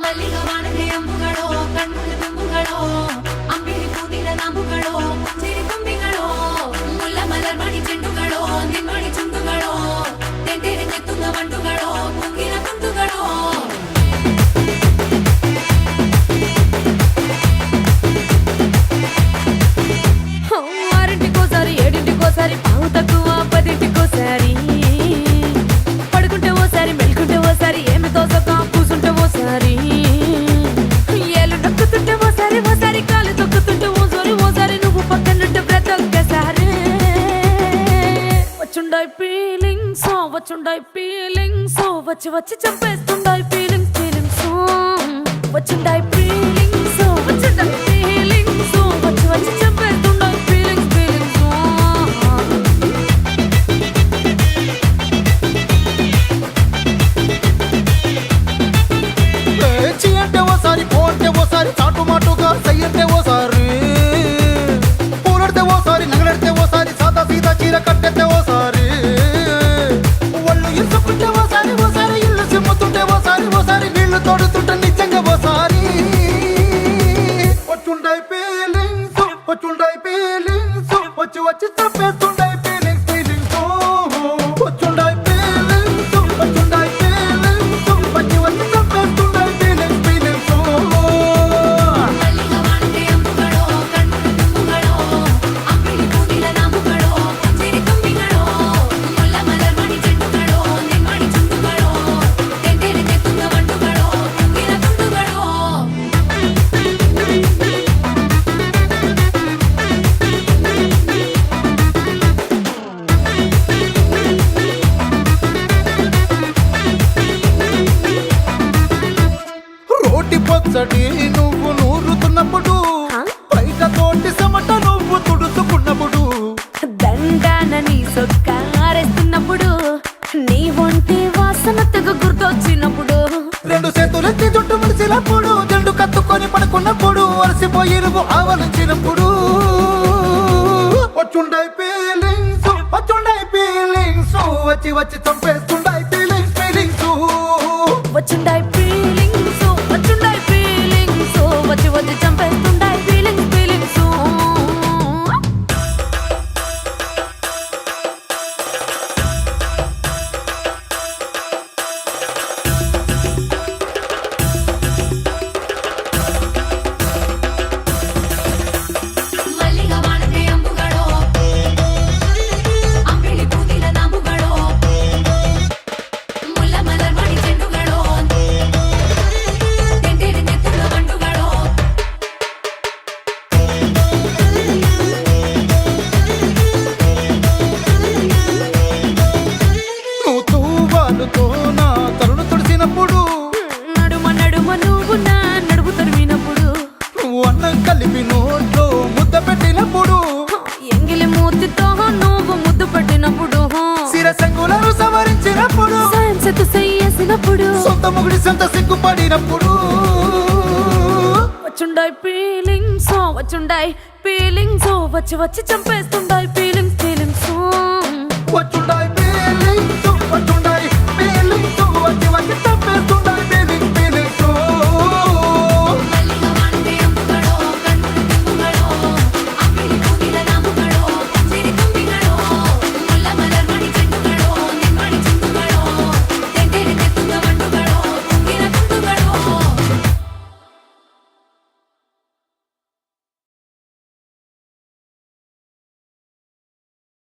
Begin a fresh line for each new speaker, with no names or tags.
ಮಲ್ಲಿಗ ವಾಣದೆ ಅಂಬುಗಳೋ ಕಣ್ಮುಳ ತುಂಬುಗಳೋ ಅಂಬಿಳಿ ಕೂದಿನ ನಾಂಬುಗಳೋ ಸಿರಿ ತುಂಬಿಗಳೋ ಮುಲ್ಲ ಮಲರ್ ಮಣಿ ಚೆಂಡುಗಳೋ ನಿಮ್ಮಣಿ ಚುಂಡುಗಳೋ ತೆಂಟೆರೆ ತೆತ್ತುಂಗ ಮಂಡುಗಳೋ ಕುಂಗಿನ ತುಂಡುಗಳೋ ఆరింటికోసారి ఏడింటికోసారి పావు తక్కువ పదింటికోసారి పడుకుంటే ఓసారి మెలుకుంటే ఓసారి ఏమి తోసక కూసుంటే ఓసారి ఏళ్ళు నొక్కుతుంటే ఓసారి ఓసారి కాలు తొక్కుతుంటే ఓసారి ఓసారి నువ్వు పక్కనుంటే బ్రతొక్కసారి వచ్చుండాయి ఫీలింగ్స్ వచ్చి వచ్చి చంపేస్తుండాయి ఫీలింగ్స్ వచ్చుండాయి ఫీలింగ్స్ వచ్చి వచ్చి చంపేస్తుండాయి ఫీలింగ్స్
అంటే ఓసారి పోంటే ఓసారి చాటు మాటుగా సయ్యంటే ఓసారి పూలడితే ఓసారి నగలడితే ఓసారి సాదా సీదా చీర కట్టెత్తే ఓసారి ఒళ్ళు ఇసుకుంటే ఓసారి ఓసారి ఇల్లు సిమ్ముతుంటే ఓసారి ఓసారి నీళ్లు తోడుతుంటే నిజంగా ఓసారి వచ్చుండాయి ఫీలింగ్స్ వచ్చి వచ్చి చంపేస్తుండాయి ఫీలింగ్స్ వచ్చుండాయి ఫీలింగ్స్ వచ్చి వచ్చి చంపేస్తుండాయి ఫీలింగ్స్
ಮಲ್ಲಿಗ ವಾಣದೆ ಅಂಬುಗಳೋ ಕಣ್ಮುಳ ತುಂಬುಗಳೋ ಅಂಬಿಳಿ ಕೂದಿನ ನಾಂಬುಗಳೋ ಸಿರಿ ತುಂಬಿಗಳೋ ಮುಲ್ಲ ಮಲರ್ ಮಣಿ ಚೆಂಡುಗಳೋ ನಿಮ್ಮಣಿ ಚುಂಡುಗಳೋ ತೆಂಟೆರೆ ತೆತ್ತುಂಗ ಮಂಡುಗಳೋ ಕುಂಗಿನ ತುಂಡುಗಳೋ
రోటి పచ్చడి నువ్వు నూరుతున్నప్పుడు బయట తోటి సమట నువ్వు తుడుచుకున్నప్పుడు
దండాన నీ సొక్కారేస్తున్నప్పుడు నీ ఒంటి వాసన తెగ గుర్తొచ్చినప్పుడు
రెండు చేతులెత్తి జుట్టు ముడిచినప్పుడు జండు కత్తుకొని పడుకున్నప్పుడు అలసిపోయి నువ్వు ఆవలించినప్పుడు వచ్చుండాయి ఫీలింగ్స్ వచ్చి వచ్చి చంపేస్తుండాయి ఫీలింగ్స్
వచ్చుండాయి ఫీలింగ్స్ వచ్చి వచ్చి చంపేస్తుండాయి ఫీలింగ్స్ ಮಲ್ಲಿಗ ವಾಣದೆ ಅಂಬುಗಳೋ ಅಂಬಿಳಿ ಕೂದಿನ ನಾಂಬುಗಳೋ ಮುಲ್ಲ ಮಲರ್ ಮಣಿ ಚೆಂಡುಗಳೋ ತೆಂಟೆರೆ ತೆತ್ತುಂಗ ಮಂಡುಗಳೋ
నువ్వు తూవాలుతో నా తరుణు తుడిచినప్పుడు
నడుమ నువ్వు నా నడుము తరిమినప్పుడు
నువ్వు అన్నం కలిపి నోట్లో ముద్ద పెట్టినప్పుడు
ఎంగిలి మూతితో నువ్వు ముద్దు పెట్టినప్పుడు
శిరసంగులను సవరించినప్పుడు
సాయం సెత్తు చెయ్యేసినప్పుడు
సొంత ముగుడి సొంత సిగ్గుపడినప్పుడు
వచ్చుండాయి ఫీలింగ్స్ వచ్చి వచ్చి చంపేస్తుండాయి ఫీలింగ్స్
వచ్చుండా